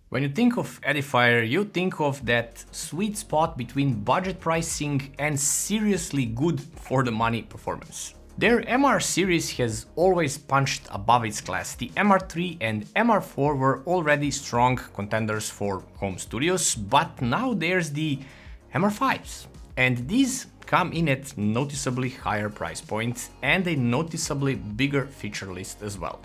When you think of Edifier, you think of that sweet spot between budget pricing and seriously good for the money performance. Their MR series has always punched above its class. The MR3 and MR4 were already strong contenders for home studios, but now there's the MR5s. And these come in at noticeably higher price points and a noticeably bigger feature list as well.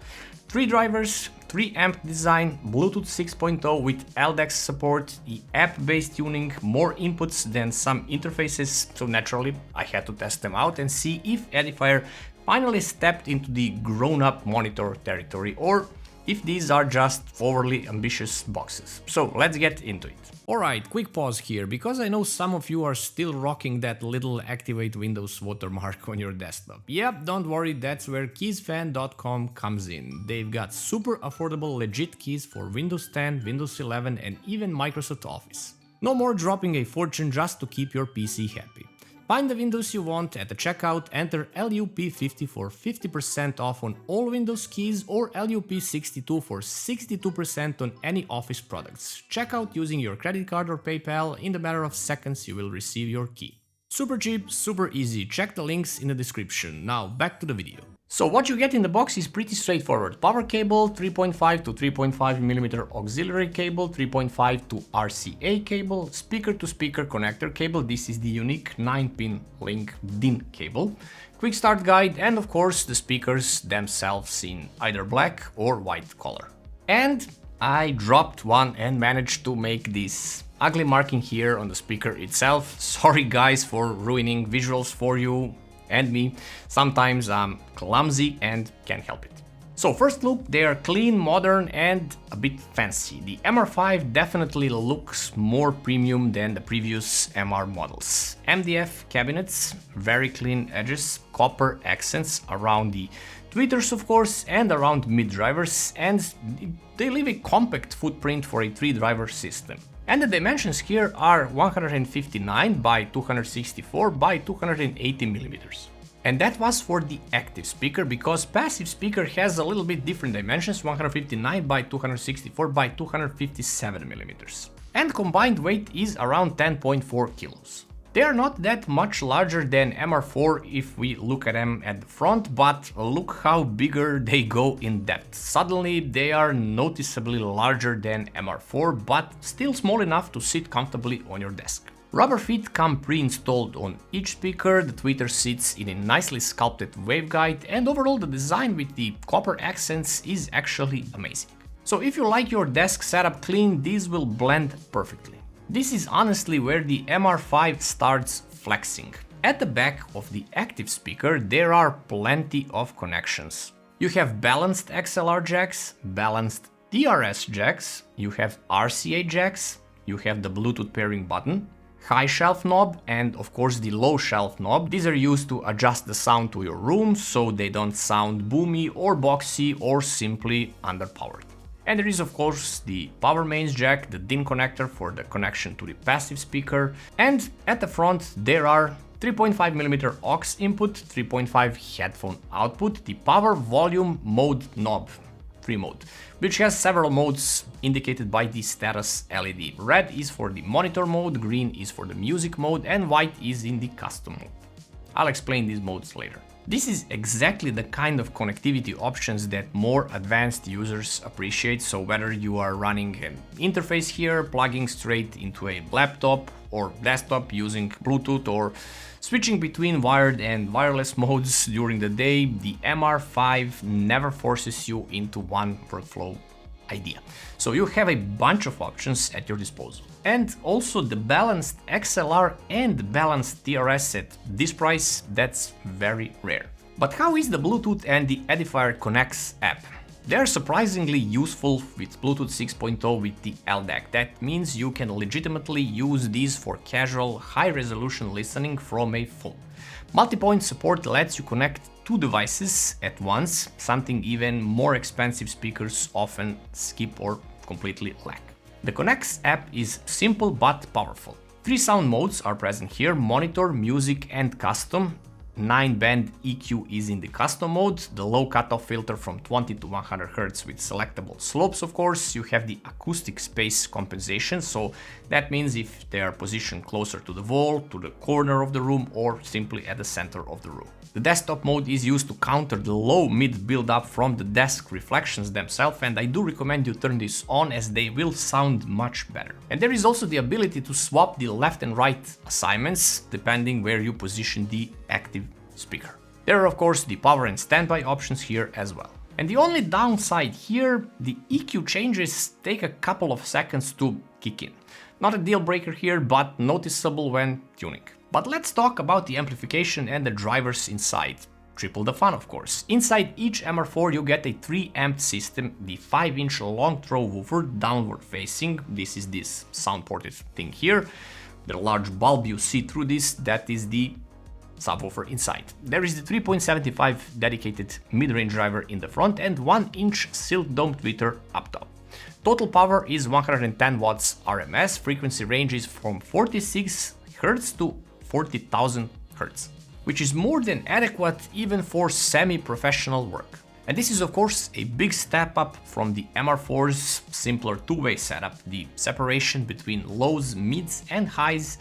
3 drivers, 3 amp design, Bluetooth 6.0 with LDAC support, the app-based tuning, more inputs than some interfaces, so naturally I had to test them out and see if Edifier finally stepped into the grown-up monitor territory or if these are just overly ambitious boxes. So let's get into it. Alright, quick pause here, because I know some of you are still rocking that little activate Windows watermark on your desktop. Yep, don't worry, that's where keysfan.com comes in. They've got super affordable legit keys for Windows 10, Windows 11 and even Microsoft Office. No more dropping a fortune just to keep your PC happy. Find the Windows you want at the checkout, enter LUP50 for 50% off on all Windows keys or LUP62 for 62% on any Office products. Check out using your credit card or PayPal, in the matter of seconds you will receive your key. Super cheap, super easy, check the links in the description. Now back to the video. So what you get in the box is pretty straightforward. Power cable, 3.5 to 3.5mm auxiliary cable, 3.5 to RCA cable, speaker to speaker connector cable, this is the unique 9-pin link DIN cable, quick start guide, and of course the speakers themselves in either black or white color. And I dropped one and managed to make this ugly marking here on the speaker itself. Sorry guys for ruining visuals for you and me. Sometimes I'm clumsy and can't help it. So first look, they are clean, modern and a bit fancy. The MR5 definitely looks more premium than the previous MR models. MDF cabinets, very clean edges, copper accents around the tweeters of course and around mid drivers, and they leave a compact footprint for a 3-driver system. And the dimensions here are 159 by 264 by 280mm. And that was for the active speaker, because passive speaker has a little bit different dimensions, 159 by 264 by 257mm. And combined weight is around 10.4 kilos. They are not that much larger than MR4 if we look at them at the front, but look how bigger they go in depth. Suddenly they are noticeably larger than MR4, but still small enough to sit comfortably on your desk. Rubber feet come pre-installed on each speaker, the tweeter sits in a nicely sculpted waveguide, and overall the design with the copper accents is actually amazing. So if you like your desk setup clean, these will blend perfectly. This is honestly where the MR5 starts flexing. At the back of the active speaker there are plenty of connections. You have balanced XLR jacks, balanced DRS jacks, you have RCA jacks, you have the Bluetooth pairing button, high shelf knob and of course the low shelf knob. These are used to adjust the sound to your room so they don't sound boomy or boxy or simply underpowered. And there is of course the power mains jack, the DIN connector for the connection to the passive speaker, and at the front there are 3.5mm aux input, 3.5 headphone output, the power volume mode knob, 3 mode, which has several modes indicated by the status LED. Red is for the monitor mode, green is for the music mode, and white is in the custom mode. I'll explain these modes later. This is exactly the kind of connectivity options that more advanced users appreciate, so whether you are running an interface here, plugging straight into a laptop or desktop using Bluetooth, or switching between wired and wireless modes during the day, the MR5 never forces you into one workflow idea. So you have a bunch of options at your disposal. And also the balanced XLR and balanced DRS at this price, that's very rare. But how is the Bluetooth and the Edifier Connects app? They're surprisingly useful with Bluetooth 6.0 with the LDAC. That means you can legitimately use these for casual, high-resolution listening from a phone. Multi-point support lets you connect 2 devices at once, something even more expensive speakers often skip or completely lack. The Connects app is simple but powerful. 3 sound modes are present here: monitor, music and custom. 9-band EQ is in the custom mode, the low cutoff filter from 20 to 100 Hz with selectable slopes, of course. You have the acoustic space compensation, so that means if they are positioned closer to the wall, to the corner of the room, or simply at the center of the room. The desktop mode is used to counter the low-mid build-up from the desk reflections themselves, and I do recommend you turn this on as they will sound much better. And there is also the ability to swap the left and right assignments depending where you position the active speaker. There are of course the power and standby options here as well. And the only downside here, the EQ changes take a couple of seconds to kick in. Not a deal breaker here, but noticeable when tuning. But let's talk about the amplification and the drivers inside. Triple the fun, of course. Inside each MR4 you get a 3-amp system, the 5-inch long throw woofer downward facing. This is this sound ported thing here. The large bulb you see through this, that is the subwoofer inside. There is the 3.75 dedicated mid-range driver in the front and 1-inch silk dome tweeter up top. Total power is 110 watts RMS, frequency ranges from 46 Hz to 40,000 Hz, which is more than adequate even for semi-professional work. And this is of course a big step up from the MR4's simpler two-way setup. The separation between lows, mids and highs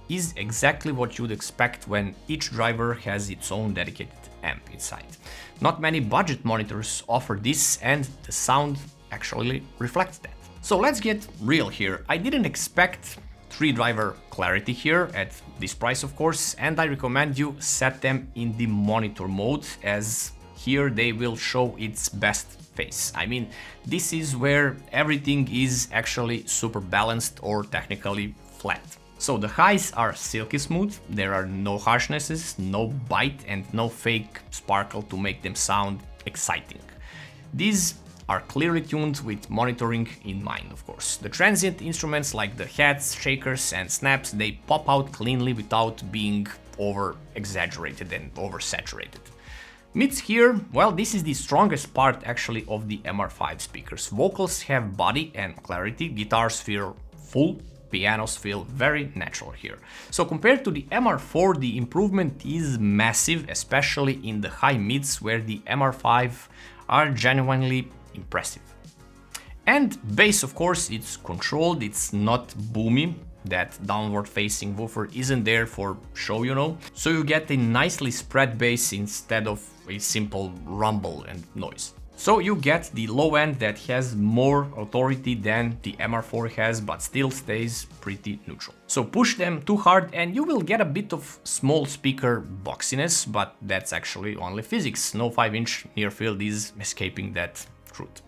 is exactly what you'd expect when each driver has its own dedicated amp inside. Not many budget monitors offer this, and the sound actually reflects that. So let's get real here. I didn't expect 3-driver clarity here at this price, of course, and I recommend you set them in the monitor mode, as here they will show its best face. I mean, this is where everything is actually super balanced or technically flat. So the highs are silky smooth, there are no harshnesses, no bite and no fake sparkle to make them sound exciting. These are clearly tuned with monitoring in mind, of course. The transient instruments like the heads, shakers and snaps, they pop out cleanly without being over-exaggerated and oversaturated. Mids here, well, this is the strongest part actually of the MR5 speakers. Vocals have body and clarity, guitars feel full, pianos feel very natural here. So compared to the MR4, the improvement is massive, especially in the high mids where the MR5 are genuinely impressive. And bass, of course, it's controlled, it's not boomy. That downward facing woofer isn't there for show, you know. So you get a nicely spread bass instead of a simple rumble and noise. So you get the low end that has more authority than the MR4 has, but still stays pretty neutral. So push them too hard and you will get a bit of small speaker boxiness, but that's actually only physics. No 5-inch near field is escaping that truth.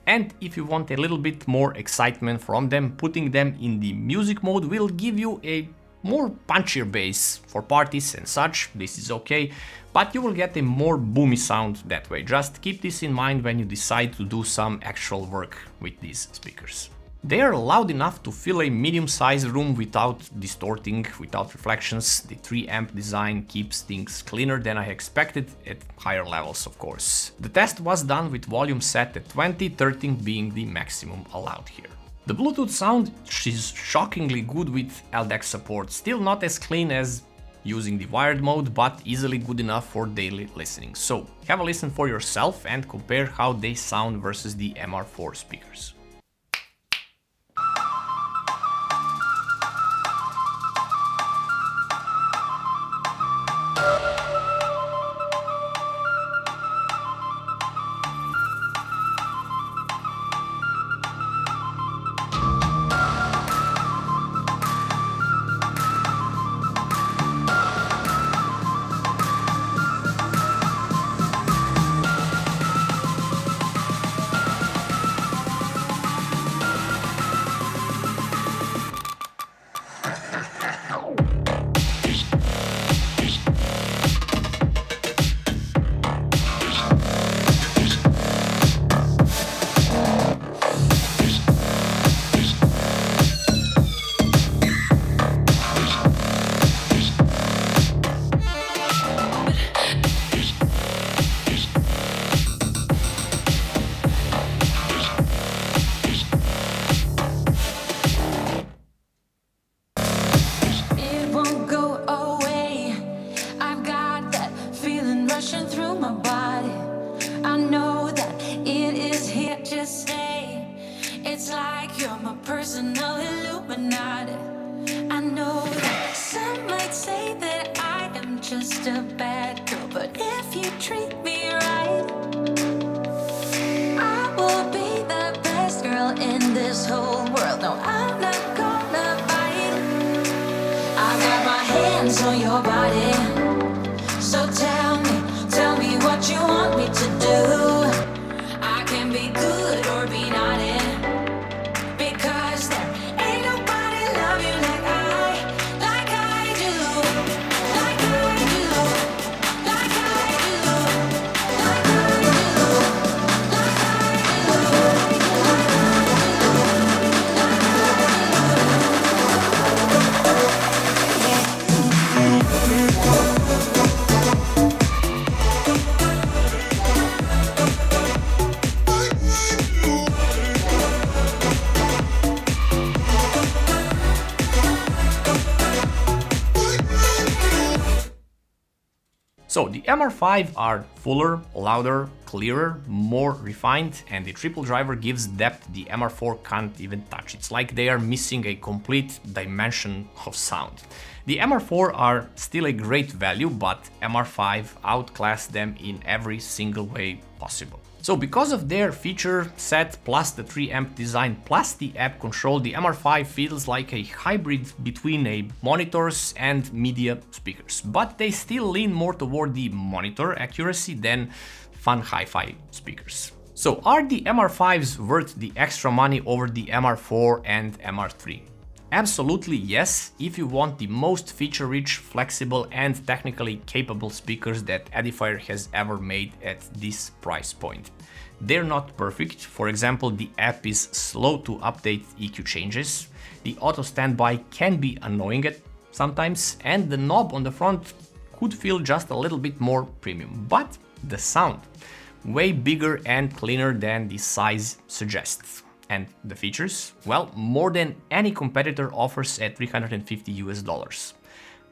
And if you want a little bit more excitement from them, putting them in the music mode will give you a more punchier bass for parties and such. This is okay, but you will get a more boomy sound that way. Just keep this in mind when you decide to do some actual work with these speakers. They are loud enough to fill a medium-sized room without distorting, without reflections. The 3-amp design keeps things cleaner than I expected at higher levels, of course. The test was done with volume set at 20, 13 being the maximum allowed here. The Bluetooth sound is shockingly good with LDAC support, still not as clean as using the wired mode, but easily good enough for daily listening. So have a listen for yourself and compare how they sound versus the MR4 speakers. personal Illuminati. I know that some might say that I am just a bad girl, but if you treat me right, I will be the best girl in this whole world. No, I'm not gonna bite. I got my hands on your body, so tell me what you want me to do. I can be good or be naughty, because there ain't nobody love you like I do, like I do, like I do, like I do, like So the MR5 are fuller, louder, clearer, more refined, and the triple driver gives depth the MR4 can't even touch. It's like they are missing a complete dimension of sound. The MR4 are still a great value, but MR5 outclass them in every single way possible. So because of their feature set plus the 3-amp design plus the app control, the MR5 feels like a hybrid between a monitors and media speakers, but they still lean more toward the monitor accuracy than fun hi-fi speakers. So are the MR5s worth the extra money over the MR4 and MR3? Absolutely yes, if you want the most feature-rich, flexible and technically capable speakers that Edifier has ever made at this price point. They're not perfect. For example, the app is slow to update EQ changes, the auto standby can be annoying at sometimes, and the knob on the front could feel just a little bit more premium. But the sound, way bigger and cleaner than the size suggests. And the features? Well, more than any competitor offers at $350 US.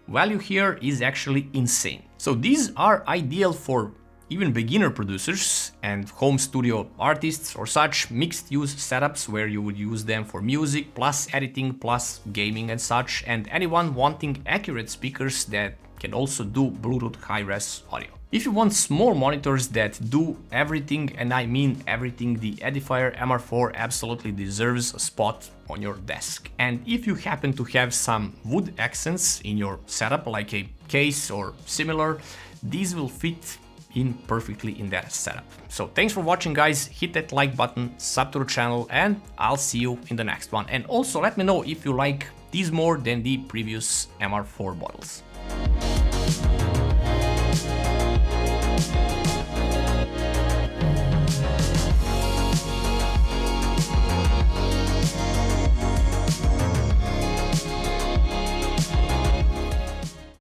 Value here is actually insane. So these are ideal for even beginner producers and home studio artists or such mixed use setups where you would use them for music plus editing plus gaming and such, and anyone wanting accurate speakers that can also do Bluetooth high-res audio. If you want small monitors that do everything, and I mean everything, the Edifier MR4 absolutely deserves a spot on your desk. And if you happen to have some wood accents in your setup, like a case or similar, these will fit in perfectly in that setup. So thanks for watching, guys. Hit that like button, sub to the channel, and I'll see you in the next one. And also let me know if you like these more than the previous MR4 models.